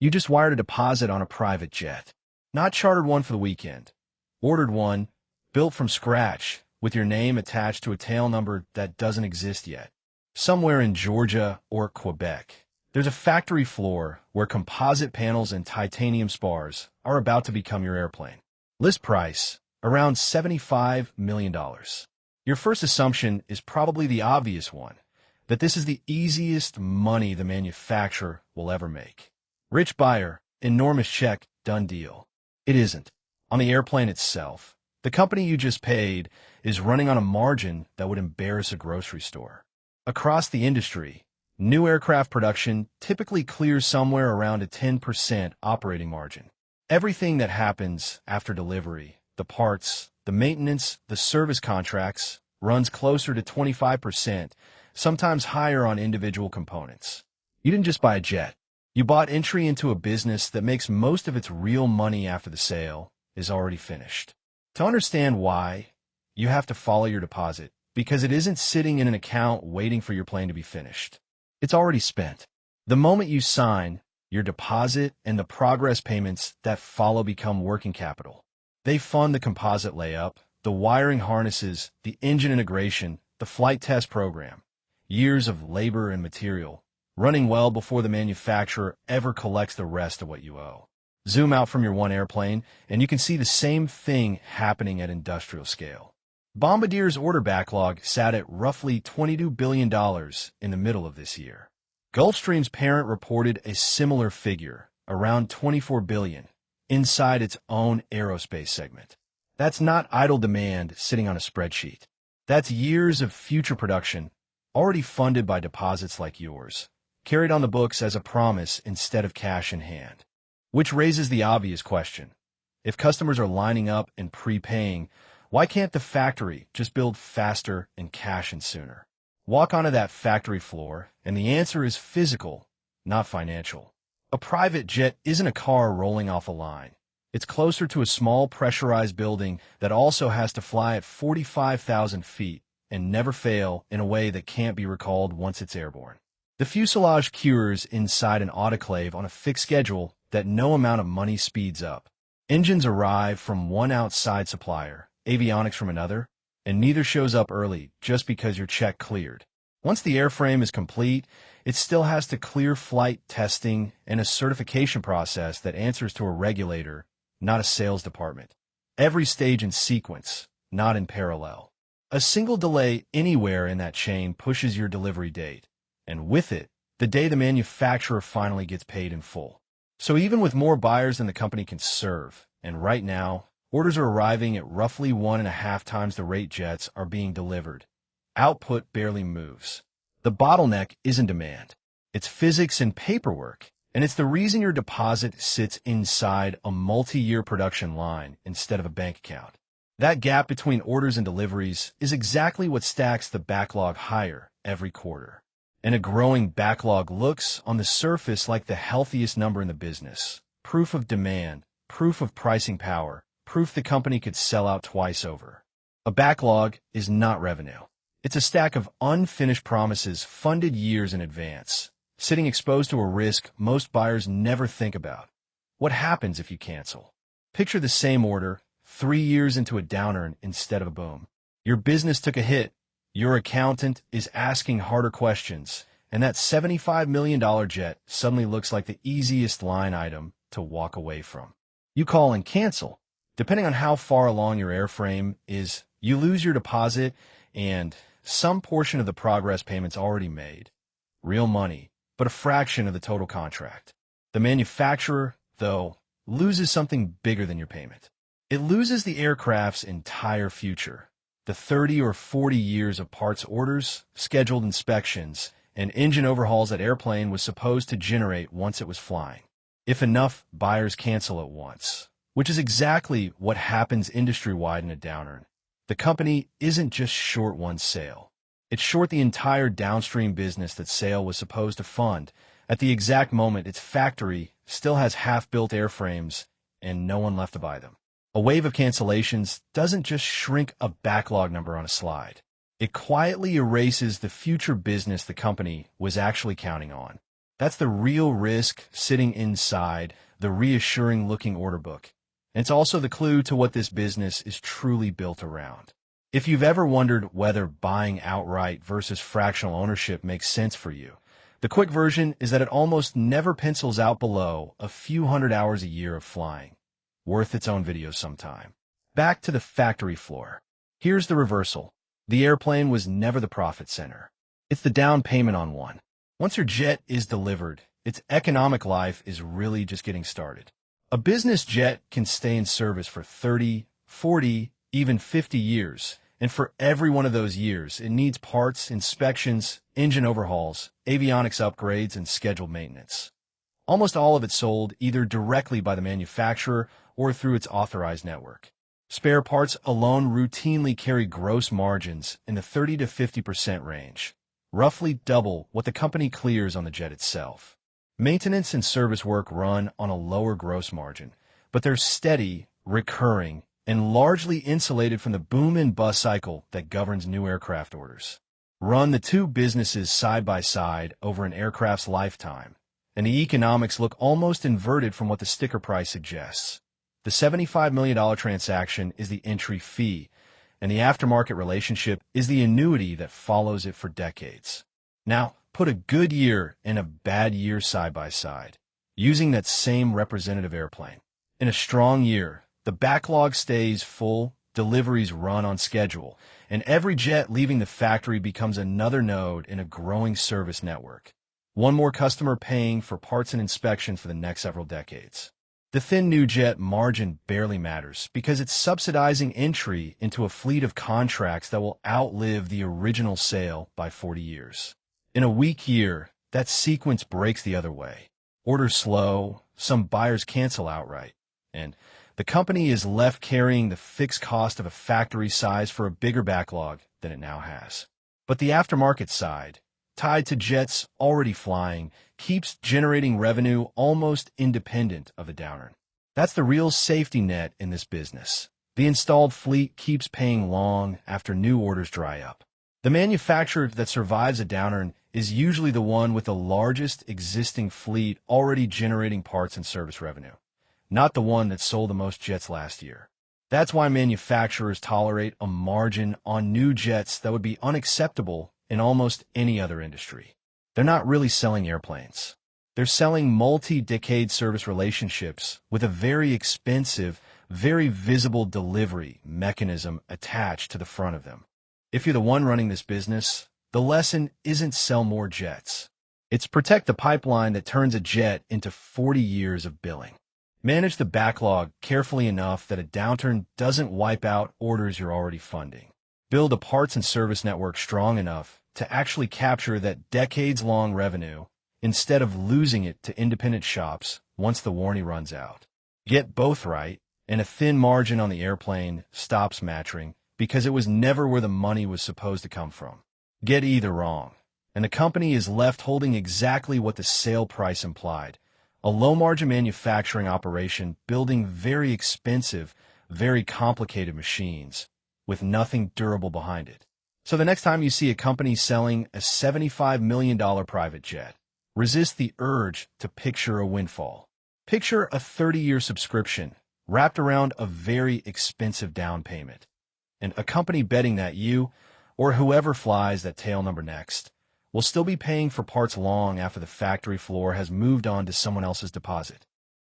You just wired a deposit on a private jet. Not chartered one for the weekend. Ordered one, built from scratch, with your name attached to a tail number that doesn't exist yet. Somewhere in Georgia or Quebec, there's a factory floor where composite panels and titanium spars are about to become your airplane. List price, around $75 million. Your first assumption is probably the obvious one, that this is the easiest money the manufacturer will ever make. Rich buyer, enormous check, done deal. It isn't. On the airplane itself, the company you just paid is running on a margin that would embarrass a grocery store. Across the industry, new aircraft production typically clears somewhere around a 10% operating margin. Everything that happens after delivery, the parts, the maintenance, the service contracts, runs closer to 25%, sometimes higher on individual components. You didn't just buy a jet. You bought entry into a business that makes most of its real money after the sale is already finished. To understand why, you have to follow your deposit, because it isn't sitting in an account waiting for your plane to be finished. It's already spent. The moment you sign, your deposit and the progress payments that follow become working capital. They fund the composite layup, the wiring harnesses, the engine integration, the flight test program. Years of labor and material, running well before the manufacturer ever collects the rest of what you owe. Zoom out from your one airplane, and you can see the same thing happening at industrial scale. Bombardier's order backlog sat at roughly $22 billion in the middle of this year. Gulfstream's parent reported a similar figure, around $24 billion, inside its own aerospace segment. That's not idle demand sitting on a spreadsheet. That's years of future production, already funded by deposits like yours, carried on the books as a promise instead of cash in hand. Which raises the obvious question. If customers are lining up and prepaying, why can't the factory just build faster and cash in sooner? Walk onto that factory floor, and the answer is physical, not financial. A private jet isn't a car rolling off a line. It's closer to a small pressurized building that also has to fly at 45,000 feet and never fail in a way that can't be recalled once it's airborne. The fuselage cures inside an autoclave on a fixed schedule that no amount of money speeds up. Engines arrive from one outside supplier, avionics from another, and neither shows up early just because your check cleared. Once the airframe is complete, it still has to clear flight testing and a certification process that answers to a regulator, not a sales department. Every stage in sequence, not in parallel. A single delay anywhere in that chain pushes your delivery date, and with it, the day the manufacturer finally gets paid in full. So even with more buyers than the company can serve, and right now, orders are arriving at roughly 1.5 times the rate jets are being delivered. Output barely moves. The bottleneck isn't demand. It's physics and paperwork, and it's the reason your deposit sits inside a multi-year production line instead of a bank account. That gap between orders and deliveries is exactly what stacks the backlog higher every quarter. And a growing backlog looks, on the surface, like the healthiest number in the business. Proof of demand, proof of pricing power, proof the company could sell out twice over. A backlog is not revenue. It's a stack of unfinished promises funded years in advance, sitting exposed to a risk most buyers never think about. What happens if you cancel? Picture the same order, 3 years into a downturn instead of a boom. Your business took a hit. Your accountant is asking harder questions, and that $75 million jet suddenly looks like the easiest line item to walk away from. You call and cancel. Depending on how far along your airframe is, you lose your deposit and some portion of the progress payments already made. Real money, but a fraction of the total contract. The manufacturer, though, loses something bigger than your payment. It loses the aircraft's entire future. The 30 or 40 years of parts orders, scheduled inspections, and engine overhauls that airplane was supposed to generate once it was flying. If enough buyers cancel at once, which is exactly what happens industry-wide in a downturn. The company isn't just short one sale. It's short the entire downstream business that sale was supposed to fund. At the exact moment, its factory still has half-built airframes and no one left to buy them. A wave of cancellations doesn't just shrink a backlog number on a slide. It quietly erases the future business the company was actually counting on. That's the real risk sitting inside the reassuring-looking order book. And it's also the clue to what this business is truly built around. If you've ever wondered whether buying outright versus fractional ownership makes sense for you, the quick version is that it almost never pencils out below a few hundred hours a year of flying. Worth its own video sometime. Back to the factory floor. Here's the reversal. The airplane was never the profit center. It's the down payment on one. Once your jet is delivered, its economic life is really just getting started. A business jet can stay in service for 30, 40, even 50 years, and for every one of those years, it needs parts, inspections, engine overhauls, avionics upgrades, and scheduled maintenance. Almost all of it sold either directly by the manufacturer or through its authorized network. Spare parts alone routinely carry gross margins in the 30 to 50% range, roughly double what the company clears on the jet itself. Maintenance and service work run on a lower gross margin, but they're steady, recurring, and largely insulated from the boom and bust cycle that governs new aircraft orders. Run the two businesses side by side over an aircraft's lifetime, and the economics look almost inverted from what the sticker price suggests. The $75 million transaction is the entry fee, and the aftermarket relationship is the annuity that follows it for decades. Now, put a good year and a bad year side by side, using that same representative airplane. In a strong year, the backlog stays full, deliveries run on schedule, and every jet leaving the factory becomes another node in a growing service network. One more customer paying for parts and inspection for the next several decades. The thin new jet margin barely matters because it's subsidizing entry into a fleet of contracts that will outlive the original sale by 40 years. In a weak year, that sequence breaks the other way. Orders slow, some buyers cancel outright, and the company is left carrying the fixed cost of a factory size for a bigger backlog than it now has. But the aftermarket side, tied to jets already flying, keeps generating revenue almost independent of the downturn. That's the real safety net in this business. The installed fleet keeps paying long after new orders dry up. The manufacturer that survives a downturn is usually the one with the largest existing fleet already generating parts and service revenue, not the one that sold the most jets last year. That's why manufacturers tolerate a margin on new jets that would be unacceptable in almost any other industry. They're not really selling airplanes. They're selling multi-decade service relationships with a very expensive, very visible delivery mechanism attached to the front of them. If you're the one running this business, the lesson isn't sell more jets. It's protect the pipeline that turns a jet into 40 years of billing. Manage the backlog carefully enough that a downturn doesn't wipe out orders you're already funding. Build a parts and service network strong enough to actually capture that decades-long revenue instead of losing it to independent shops once the warranty runs out. Get both right, and a thin margin on the airplane stops mattering because it was never where the money was supposed to come from. Get either wrong, and the company is left holding exactly what the sale price implied, a low-margin manufacturing operation building very expensive, very complicated machines with nothing durable behind it. So the next time you see a company selling a $75 million private jet, resist the urge to picture a windfall. Picture a 30-year subscription wrapped around a very expensive down payment, and a company betting that you, or whoever flies that tail number next, will still be paying for parts long after the factory floor has moved on to someone else's deposit.